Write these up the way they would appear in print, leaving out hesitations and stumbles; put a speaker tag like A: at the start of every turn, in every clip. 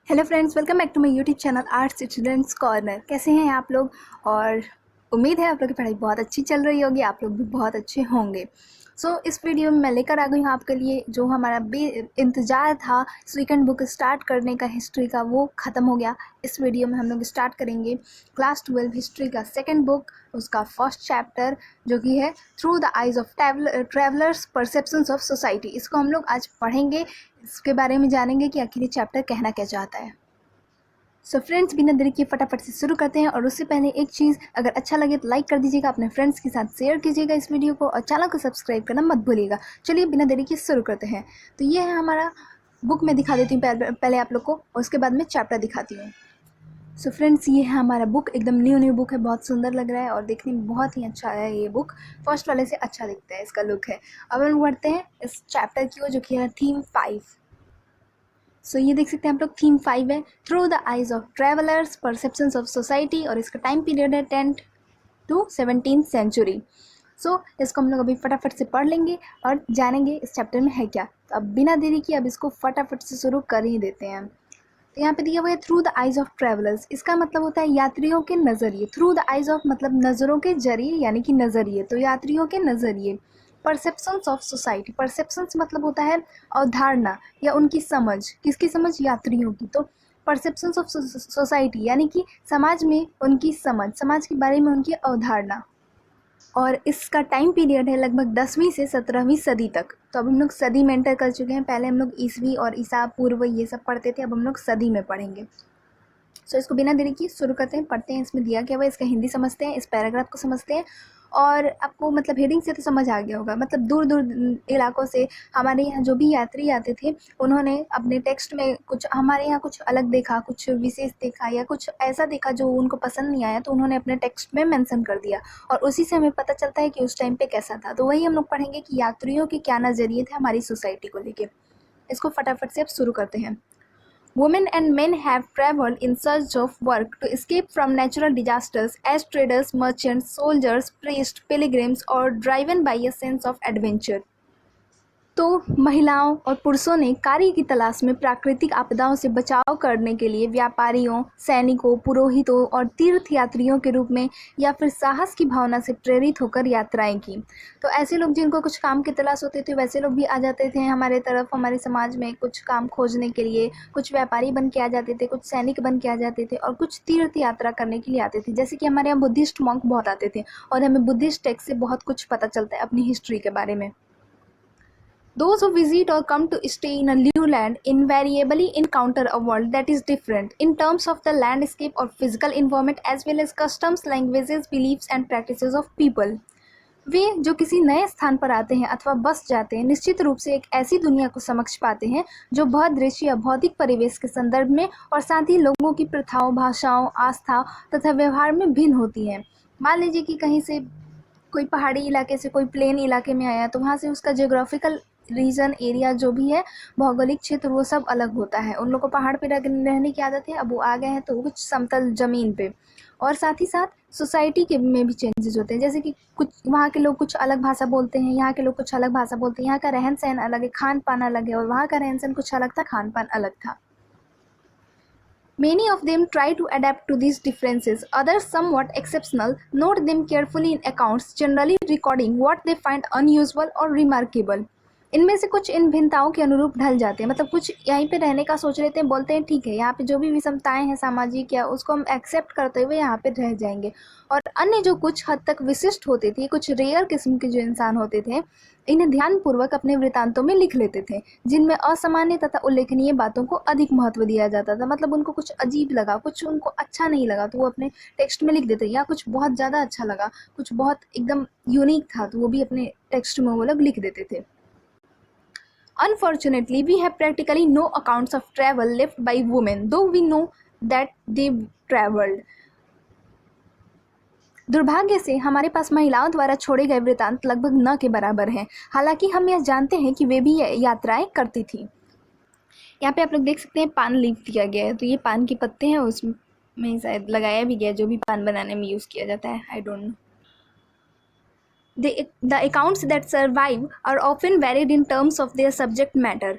A: Hello friends, welcome back to my YouTube channel arts students corner. कैसे हैं आप लोग? और उम्मीद है आप लोग की पढ़ाई बहुत अच्छी चल रही होगी, आप लोग भी बहुत अच्छे होंगे। इस वीडियो में मैं लेकर आ गई हूँ आपके लिए जो हमारा इंतज़ार था सेकंड बुक स्टार्ट करने का हिस्ट्री का, वो ख़त्म हो गया। इस वीडियो में हम लोग स्टार्ट करेंगे क्लास 12 हिस्ट्री का सेकेंड बुक, उसका फर्स्ट चैप्टर जो कि है through the eyes of travellers perceptions of society. इसको हम लोग आज पढ़ेंगे, इसके बारे में जानेंगे कि आखिर ये चैप्टर कहना क्या चाहता है। फ्रेंड्स, बिना देरी के फटाफट से शुरू करते हैं। और उससे पहले एक चीज़, अगर अच्छा लगे तो लाइक कर दीजिएगा, अपने फ्रेंड्स के साथ शेयर कीजिएगा इस वीडियो को, और चैनल को सब्सक्राइब करना मत भूलिएगा। चलिए बिना देरी के शुरू करते हैं। तो ये है हमारा बुक, मैं दिखा देती हूँ पहले आप लोग को, और उसके बाद में चैप्टर दिखाती हूँ। फ्रेंड्स, ये है हमारा बुक, एकदम न्यू बुक है, बहुत सुंदर लग रहा है और देखने में बहुत ही अच्छा है। ये बुक फर्स्ट वाले से अच्छा दिखता है, इसका लुक है। अब हम बढ़ते हैं इस चैप्टर की ओर, जो कि है थीम 5। ये देख सकते हैं आप लोग, थीम 5 है through the eyes of travellers perceptions of society, और इसका टाइम पीरियड है 10th to 17th सेंचुरी। इसको हम लोग अभी फटाफट से पढ़ लेंगे और जानेंगे इस चैप्टर में है क्या। तो अब बिना देरी की अब इसको फटाफट से शुरू कर ही देते हैं। तो यहाँ पे दिया हुआ है through the eyes of travellers. इसका मतलब होता है यात्रियों के नज़रिए। थ्रू द आइज ऑफ मतलब नज़रों के जरिए, यानी कि नज़रिए, तो यात्रियों के नज़रिए। परसेप्शंस ऑफ सोसाइटी, परसेप्शंस मतलब होता है अवधारणा या उनकी समझ। किसकी समझ? यात्रियों की। तो परसेप्शंस ऑफ सोसाइटी यानी कि समाज में उनकी समझ, समाज के बारे में उनकी अवधारणा। और इसका टाइम पीरियड है लगभग 10वीं से 17वीं सदी तक। तो अब हम लोग सदी में एंटर कर चुके हैं। पहले हम लोग ईसवी और ईसा पूर्व ये सब पढ़ते थे, अब हम लोग सदी में पढ़ेंगे। इसको बिना देरी की शुरू करते हैं, पढ़ते हैं। इसमें दिया क्या हुआ है, इसका हिंदी समझते हैं, इस पैराग्राफ को समझते हैं। और आपको मतलब हेडिंग से तो समझ आ गया होगा, मतलब दूर दूर इलाकों से हमारे यहाँ जो भी यात्री आते थे, उन्होंने अपने टेक्स्ट में कुछ हमारे यहाँ कुछ अलग देखा, कुछ विशेष देखा या कुछ ऐसा देखा जो उनको पसंद नहीं आया, तो उन्होंने अपने टेक्स्ट में मेंशन कर दिया, और उसी से हमें पता चलता है कि उस टाइम पे कैसा था। तो वही हम लोग पढ़ेंगे कि यात्रियों के क्या नज़रिए थे हमारी सोसाइटी को लेके। इसको फटाफट से अब शुरू करते हैं। Women and men have traveled in search of work to escape from natural disasters as traders, merchants, soldiers, priests, pilgrims, or driven by a sense of adventure. तो महिलाओं और पुरुषों ने कार्य की तलाश में प्राकृतिक आपदाओं से बचाव करने के लिए व्यापारियों, सैनिकों, पुरोहितों और तीर्थयात्रियों के रूप में या फिर साहस की भावना से प्रेरित होकर यात्राएं की। तो ऐसे लोग जिनको कुछ काम की तलाश होती थी, वैसे लोग भी आ जाते थे हमारे तरफ, हमारे समाज में कुछ काम खोजने के लिए। कुछ व्यापारी बन के आ जाते थे, कुछ सैनिक बन के आ जाते थे, और कुछ तीर्थ यात्रा करने के लिए आते थे। जैसे कि हमारे यहाँ बुद्धिस्ट मॉन्क बहुत आते थे, और हमें बुद्धिस्ट टेक्स्ट से बहुत कुछ पता चलता है अपनी हिस्ट्री के बारे में। Those who visit or come to stay in a new land invariably encounter a world that is different in terms of the landscape or physical environment as well as customs, languages, beliefs and practices of people. वे जो किसी नए स्थान पर आते हैं अथवा बस जाते हैं, निश्चित रूप से एक ऐसी दुनिया को समक्ष पाते हैं जो भौदृश्य या भौतिक परिवेश के संदर्भ में और साथ ही लोगों की प्रथाओं, भाषाओं, आस्था तथा व्यवहार में भिन्न होती हैं। मान लीजिए कि कहीं से कोई पहाड़ी इलाके से कोई प्लेन इलाके में आया, तो वहाँ से उसका जियोग्राफिकल रीजन, एरिया जो भी है, भौगोलिक क्षेत्र, वो सब अलग होता है। उन लोगों को पहाड़ पे रहने की आदत है, अब वो आ गए हैं तो कुछ समतल ज़मीन पे। और साथ ही साथ सोसाइटी के में भी चेंजेस होते हैं, जैसे कि कुछ वहाँ के लोग कुछ अलग भाषा बोलते हैं, यहाँ के लोग कुछ अलग भाषा बोलते हैं, यहाँ का रहन सहन अलग है, खान पान अलग है, और वहाँ का रहन सहन कुछ अलग था, खान पान अलग था। Many of them try to adapt to these differences. Others, somewhat exceptional, note them carefully in accounts, generally recording what they find unusual or remarkable. इनमें से कुछ इन भिन्नताओं के अनुरूप ढल जाते हैं, मतलब कुछ यहीं पे रहने का सोच लेते हैं, बोलते हैं ठीक है यहाँ पे जो भी विषमताएं हैं सामाजिक, या उसको हम एक्सेप्ट करते हुए यहाँ पे रह जाएंगे। और अन्य जो कुछ हद तक विशिष्ट होते थे, कुछ रेयर किस्म के जो इंसान होते थे, इन्हें ध्यानपूर्वक अपने वृत्तांतों में लिख लेते थे, जिनमें असामान्य तथा उल्लेखनीय बातों को अधिक महत्व दिया जाता था। मतलब उनको कुछ अजीब लगा, कुछ उनको अच्छा नहीं लगा, तो वो अपने टेक्स्ट में लिख देते, या कुछ बहुत ज़्यादा अच्छा लगा, कुछ बहुत एकदम यूनिक था, तो वो भी अपने टेक्स्ट में वो लोग लिख देते थे। Unfortunately, we have practically no accounts of travel left by women, though we know that they traveled. दुर्भाग्य से हमारे पास महिलाओं द्वारा छोड़े गए वृत्तांत लगभग न के बराबर हैं, हालांकि हम यह जानते हैं कि वे भी यात्राएं करती थी। यहाँ पे आप लोग देख सकते हैं पान लीफ दिया गया है, तो ये पान के पत्ते हैं, उसमें शायद लगाया भी गया जो भी पान बनाने में यूज़ किया जाता है, I don't know. The accounts that survive are often varied in terms of their subject matter.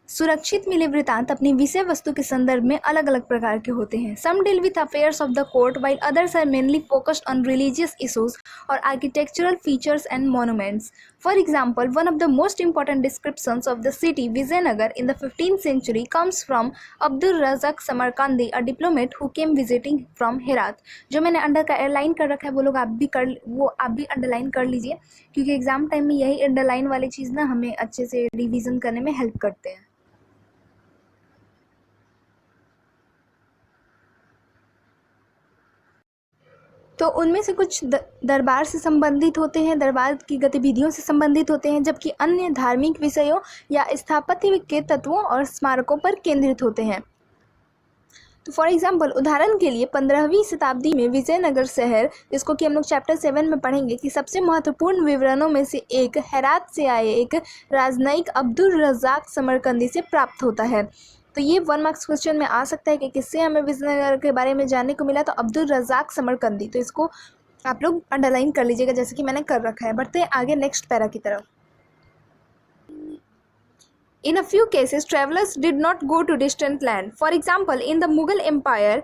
A: सुरक्षित मिले वृत्तांत अपनी विषय वस्तु के संदर्भ में अलग अलग प्रकार के होते हैं. Some deal with affairs of the court while others are mainly focused on religious issues or architectural features and monuments. For example, one of the most important descriptions of the city Vijayanagar in the 15th century comes from Abdur Razak Samarkandi, a diplomat who came visiting from Herat. जो मैंने underline कर रखा है वो लोग आप भी underline कर लीजिए, क्योंकि एग्जाम टाइम में यही अंडरलाइन वाली चीज़ ना हमें अच्छे से रिवीजन करने में हेल्प करते हैं. तो उनमें से कुछ दरबार से संबंधित होते हैं, दरबार की गतिविधियों से संबंधित होते हैं, जबकि अन्य धार्मिक विषयों या स्थापत्य के तत्वों और स्मारकों पर केंद्रित होते हैं. तो फॉर एग्जांपल, उदाहरण के लिए 15वीं शताब्दी में विजयनगर शहर, जिसको कि हम लोग चैप्टर 7 में पढ़ेंगे, कि सबसे महत्वपूर्ण विवरणों में से एक हेरात से आए एक राजनयिक अब्दुल रज़ाक समरकंदी से प्राप्त होता है. तो ये 1 मार्क्स क्वेश्चन में आ सकता है कि किससे हमें विजयनगर के बारे में जानने को मिला. तो अब्दुल रज़ाक समरकंदी, तो इसको आप लोग अंडरलाइन कर लीजिएगा जैसे कि मैंने कर रखा है. बढ़ते हैं आगे नेक्स्ट पैरा की तरफ. In a few cases, travelers did not go to distant land. For example, in the Mughal Empire,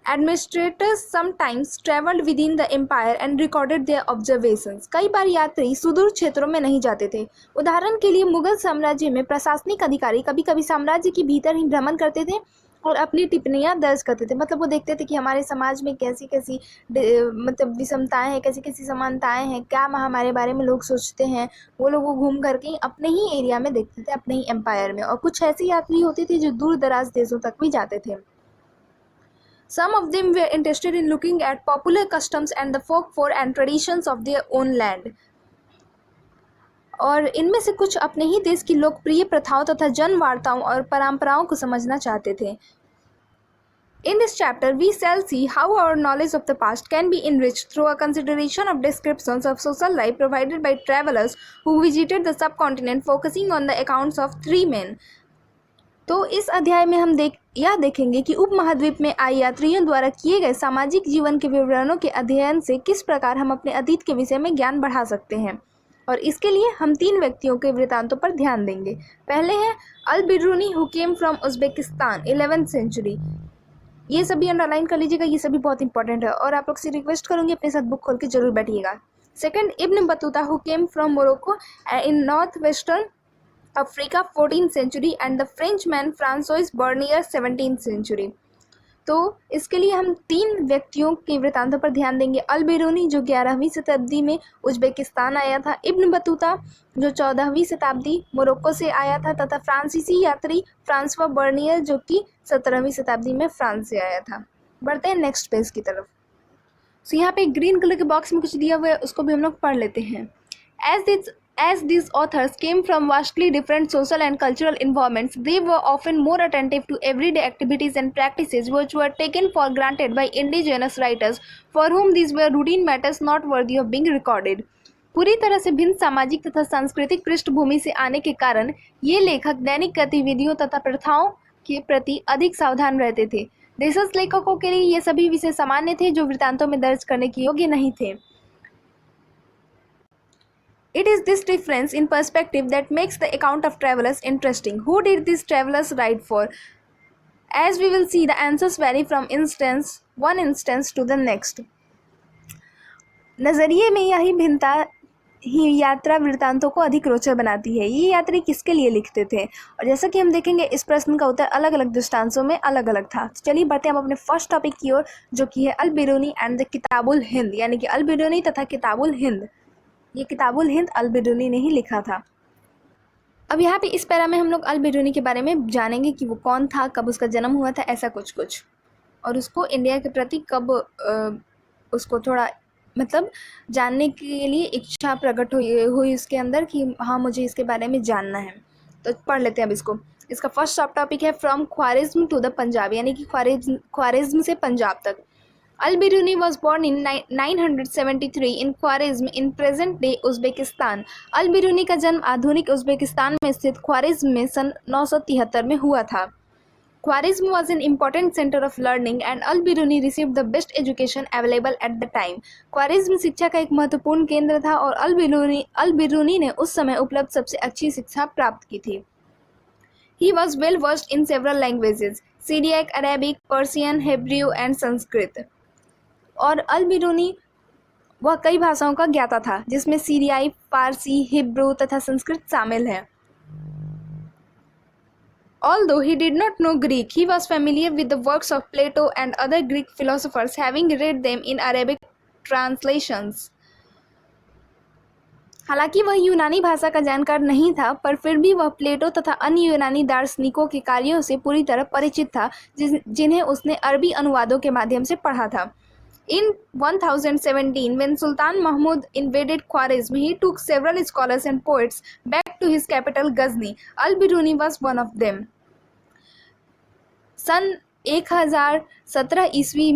A: administrators sometimes traveled within the empire and recorded their observations. कई बार यात्री सुदूर क्षेत्रों में नहीं जाते थे. उदाहरण के लिए मुगल साम्राज्य में प्रशासनिक अधिकारी कभी कभी साम्राज्य के भीतर ही भ्रमण करते थे और अपनी टिप्पणियां दर्ज करते थे. मतलब वो देखते थे कि हमारे समाज में कैसी कैसी मतलब विषमताएं हैं, कैसी कैसी समानताएं हैं, क्या हमारे बारे में लोग सोचते हैं. वो लोग वो घूम करके अपने ही एरिया में देखते थे, अपने ही एम्पायर में. और कुछ ऐसे यात्री होते थे जो दूर दराज देशों तक भी जाते थे. Some of them were interested in looking at popular customs and the folklore and traditions of their own land. और इनमें से कुछ अपने ही देश की लोकप्रिय प्रथाओं तथा जन वार्ताओं और परंपराओं को समझना चाहते थे. In this chapter, we shall see how our knowledge of the past can be enriched through a consideration of descriptions of social life provided by travelers who visited the subcontinent, focusing on the accounts of 3 men. तो इस अध्याय में हम यह देखेंगे कि उपमहाद्वीप में आए यात्रियों द्वारा किए गए सामाजिक जीवन के विवरणों के अध्ययन से किस प्रकार हम अपने अतीत के विषय में ज्ञान बढ़ा सकते हैं. और इसके लिए हम 3 व्यक्तियों के वृत्तांतों पर ध्यान देंगे. पहले हैं Al-Biruni who came from Uzbekistan 11th century. ये सभी अंडरलाइन कर लीजिएगा, ये सभी बहुत इंपॉर्टेंट है और आप लोग से रिक्वेस्ट करूँगी अपने साथ बुक खोल के जरूर बैठिएगा. Second, Ibn Battuta who came from Morocco in north western Africa 14th century and the Frenchman François Bernier 17th century. तो इसके लिए हम 3 व्यक्तियों के वृत्तांतों पर ध्यान देंगे. अल-बिरूनी जो 11वीं शताब्दी में उज़्बेकिस्तान आया था, इब्न बतूता जो 14वीं शताब्दी मोरक्को से आया था, तथा फ्रांसीसी यात्री फ्रांसवा बर्नियर जो कि 17वीं शताब्दी में फ्रांस से आया था. बढ़ते हैं नेक्स्ट पेज की तरफ. तो यहाँ पे ग्रीन कलर के बॉक्स में कुछ दिया हुआ है, उसको भी हम लोग पढ़ लेते हैं. As these authors came from vastly different social and cultural environments, they were often more attentive to everyday activities and practices which were taken for granted by indigenous writers, for whom these were routine matters not worthy of being recorded. पूरी तरह से भिन्न सामाजिक तथा सांस्कृतिक पृष्ठभूमि से आने के कारण ये लेखक दैनिक गतिविधियों तथा प्रथाओं के प्रति अधिक सावधान रहते थे. देशज लेखकों के लिए ये सभी विषय सामान्य थे जो वृत्तांतों में दर्ज करने के योग्य नहीं थे. It is this difference in perspective that makes the account of travelers interesting. Who did these travelers write for? As we will see, the answers vary from one instance to the next. नज़रिए में यही भिन्नता ही यात्रा वृत्तांतों को अधिक रोचक बनाती है. ये यात्री किसके लिए लिखते थे? और जैसा कि हम देखेंगे इस प्रश्न का उत्तर अलग अलग दृष्टांतों में अलग अलग था. तो चलिए बढ़ते हैं हम अपने फर्स्ट टॉपिक की ओर, जो कि है अल-बिरूनी एंड द किताबुल हिंद, यानी कि अल-बिरूनी तथा किताबुल हिंद. ये किताबुल हिंद अल-बिरूनी ने ही लिखा था. अब यहाँ पे इस पैरा में हम लोग अल-बिरूनी के बारे में जानेंगे कि वो कौन था, कब उसका जन्म हुआ था, ऐसा कुछ और उसको इंडिया के प्रति कब उसको थोड़ा मतलब जानने के लिए इच्छा प्रकट हुई उसके अंदर कि हाँ मुझे इसके बारे में जानना है. तो पढ़ लेते हैं अब इसको. इसका फर्स्ट सब टॉपिक है from Khwarizm to the Punjab, यानी कि ख्वारिज्म से पंजाब तक. Al-Biruni was born in 973 in Khwarizm in present day Uzbekistan. Al-Biruni का जन्म आधुनिक उज़्बेकिस्तान में स्थित ख्वारिज्म में सन 973 में हुआ था. Khwarizm was an important center of learning and Al-Biruni received the best education available at the time. Khwarezm शिक्षा का एक महत्वपूर्ण केंद्र था और अल-बिरूनी ने उस समय उपलब्ध सबसे अच्छी शिक्षा प्राप्त की थी. He was well versed in several languages: Syriac, Arabic, Persian, Hebrew and Sanskrit. और अल बिरूनी वह कई भाषाओं का ज्ञाता था, जिसमें सीरियाई, फारसी, हिब्रू तथा संस्कृत शामिल है। Although he did not know Greek, he was familiar with the works of Plato and other Greek philosophers, having read them in Arabic translations. हालांकि वह यूनानी भाषा का जानकार नहीं था, पर फिर भी वह प्लेटो तथा अन्य यूनानी दार्शनिकों के कार्यों से पूरी तरह परिचित था, जिन्हें उसने अरबी अनुवादों के माध्यम से पढ़ा था। In 1017, when Sultan Mahmud invaded Khwarezm, he took several scholars and poets back to his capital Ghazni. Al-Biruni was one of them. सन 1017 ईस्वी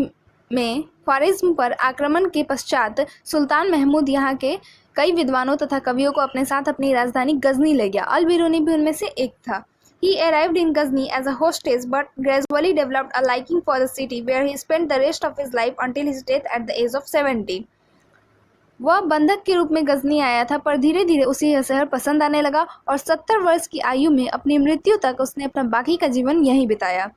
A: में ख्वारिज्म पर आक्रमण के पश्चात सुल्तान महमूद यहाँ के कई विद्वानों तथा कवियों को अपने साथ अपनी राजधानी गजनी ले गया। अल-बिरूनी भी उनमें से एक था। He arrived in Ghazni as a hostage but gradually developed a liking for the city, where he spent the rest of his life until his death at the age of 70. वह बंधक के रूप में गजनी आया था, पर धीरे धीरे उसे यह शहर पसंद आने लगा और 70 वर्ष की आयु में अपनी मृत्यु तक उसने अपना बाकी का जीवन यहीं बिताया।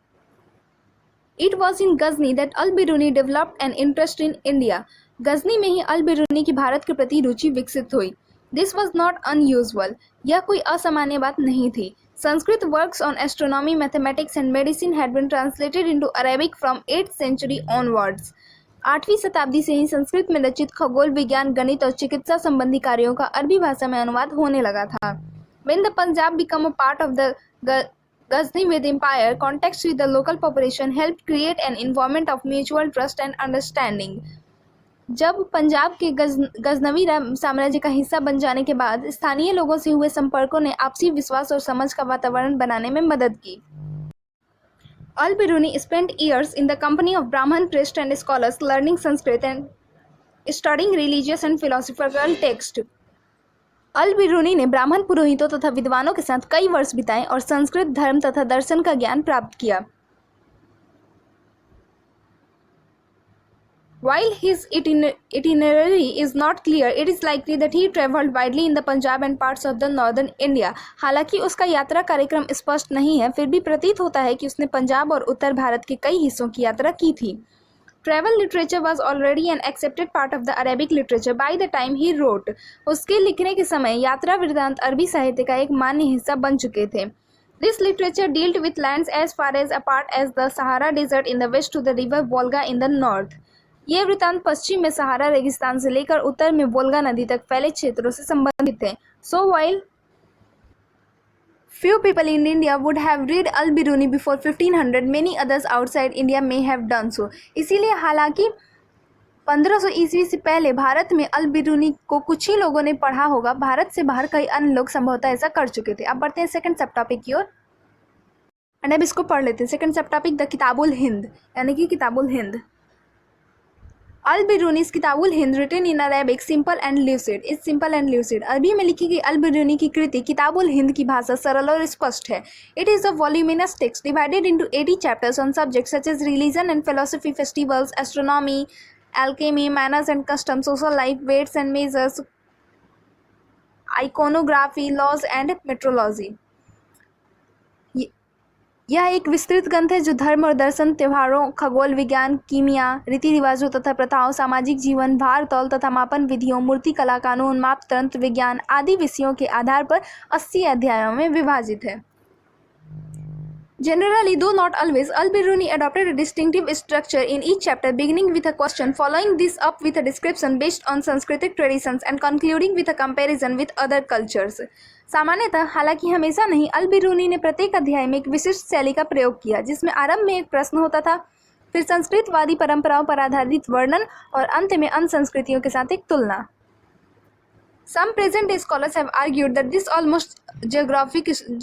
A: It was in Ghazni that Al-Biruni developed an interest in India. Ghazni में ही अल-बिरूनी की भारत के प्रति रुचि विकसित हुई। This was not unusual. यह कोई असामान्य बात नहीं थी। Sanskrit works on astronomy, mathematics and medicine had been translated into Arabic from 8th century onwards. 8वीं शताब्दी से ही संस्कृत में रचित खगोल विज्ञान, गणित और चिकित्सा संबंधी कार्यों का अरबी भाषा में अनुवाद होने लगा था। When the Punjab became a part of the Ghaznavid Empire, contacts with the local population helped create an environment of mutual trust and understanding. जब पंजाब के गजनवी साम्राज्य का हिस्सा बन जाने के बाद स्थानीय लोगों से हुए संपर्कों ने आपसी विश्वास और समझ का वातावरण बनाने में मदद की। Al-Biruni spent years in the company of Brahman priests and scholars, learning Sanskrit and studying religious and philosophical texts. अल-बिरूनी ने ब्राह्मण पुरोहितों तथा विद्वानों के साथ कई वर्ष बिताए और संस्कृत, धर्म तथा दर्शन का ज्ञान प्राप्त किया। While his itinerary is not clear, it is likely that he traveled widely in the Punjab and parts of the northern India. हालांकि उसका यात्रा कार्यक्रम स्पष्ट नहीं है, फिर भी प्रतीत होता है कि उसने पंजाब और उत्तर भारत के कई हिस्सों की यात्रा की थी। Travel literature was already an accepted part of the Arabic literature by the time he wrote. उसके लिखने के समय यात्रा वृत्तांत अरबी साहित्य का एक मान्य हिस्सा बन चुके थे। This literature dealt with lands as far as apart as the Sahara Desert in the west to the river Volga in the north. ये वृत्तांत पश्चिम में सहारा रेगिस्तान से लेकर उत्तर में वोल्गा नदी तक फैले क्षेत्रों से संबंधित हैं। So while few people in India would have read Al-Biruni before 1500, many others outside India may have done so. इसीलिए हालांकि 1500 ईस्वी से पहले भारत में अल-बिरूनी को कुछ ही लोगों ने पढ़ा होगा, भारत से बाहर कई अन्य लोग संभवतः ऐसा कर चुके थे। अब बढ़ते हैं सेकंड सब टॉपिक की ओर, एंड अब इसको पढ़ लेते हैं। सेकंड सब टॉपिक द किताबुल हिंद, यानी कि Kitabul Hind. Al-Biruni's Kitabul Hind written in Arabic simple and lucid is simple and lucid. अरबी में लिखी गई अल-बिरूनी की कृति किताबुल हिंद की भाषा सरल और स्पष्ट है। It is a voluminous text divided into 80 chapters on subjects such as religion and philosophy, festivals, astronomy, alchemy, manners and customs, social life, weights and measures, iconography, laws and metrology. यह एक विस्तृत ग्रंथ है जो धर्म और दर्शन, त्योहारों, खगोल विज्ञान, कीमिया, रीति रिवाजों तथा प्रथाओं, सामाजिक जीवन, भार तौल तथा मापन विधियों, मूर्ति कला, कानून, माप तंत्र, विज्ञान आदि विषयों के आधार पर 80 अध्यायों में विभाजित है। Generally, though not always, Al-Biruni adopted a distinctive structure in each chapter, beginning with a question, following this up with a description based on Sanskritic traditions, and concluding with a comparison with other cultures. सामान्यतः, हालांकि हमेशा नहीं, अल-बिरूनी ने प्रत्येक अध्याय में एक विशिष्ट शैली का प्रयोग किया, जिसमें आरंभ में एक प्रश्न होता था, फिर संस्कृतवादी परंपराओं पर आधारित वर्णन और अंत में अन्य संस्कृतियों के साथ एक तुलना। Some present-day scholars have argued that this almost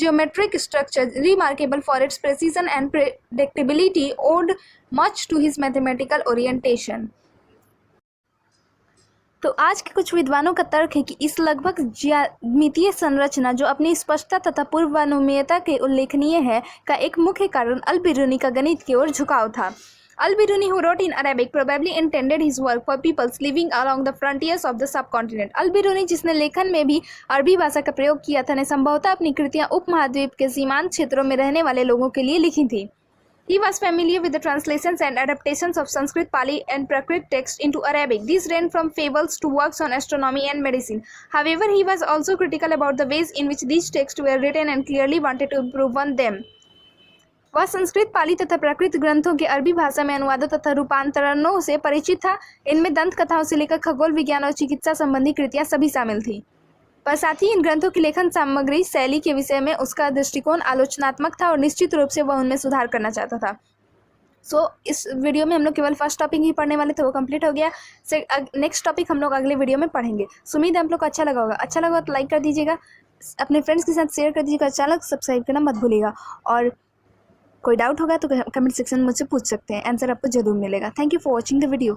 A: geometric structure, remarkable for its precision and predictability, owed much to his mathematical orientation. तो आज के कुछ विद्वानों का तर्क है कि इस लगभग ज्यामितीय संरचना, जो अपनी स्पष्टता तथा पूर्वानुमेयता के उल्लेखनीय है, का एक मुख्य कारण अल-बिरूनी का गणित की ओर झुकाव था। Al-Biruni, who wrote in Arabic, probably intended his work for peoples living along the frontiers of the subcontinent. Al-Biruni, जिसने लेखन में भी अरबी भाषा का प्रयोग किया था, ने संभवतः अपनी कृतियां उपमहाद्वीप के सीमांत क्षेत्रों में रहने वाले लोगों के लिए लिखी थी. He was familiar with the translations and adaptations of Sanskrit, Pali, and Prakrit texts into Arabic. These ranged from fables to works on astronomy and medicine. However, he was also critical about the ways in which these texts were written and clearly wanted to improve on them. वह संस्कृत, पाली तथा प्राकृत ग्रंथों के अरबी भाषा में अनुवादों तथा रूपांतरणों से परिचित था. इनमें दंत कथाओं से लेकर खगोल विज्ञान और चिकित्सा संबंधी कृतियां सभी शामिल थी. पर साथ ही इन ग्रंथों की लेखन सामग्री शैली के विषय में उसका दृष्टिकोण आलोचनात्मक था और निश्चित रूप से वह उनमें सुधार करना चाहता था. इस वीडियो में हम लोग केवल फर्स्ट टॉपिक ही पढ़ने वाले थे, वो कंप्लीट हो गया. नेक्स्ट टॉपिक हम लोग अगले वीडियो में पढ़ेंगे. उम्मीद है आप लोग को अच्छा लगा होगा. अच्छा लगा तो लाइक कर दीजिएगा, अपने फ्रेंड्स के साथ शेयर कर दीजिएगा, चैनल सब्सक्राइब करना मत भूलिएगा. और कोई डाउट होगा तो कमेंट सेक्शन में मुझसे पूछ सकते हैं, आंसर आपको जरूर मिलेगा. Thank you for watching the video.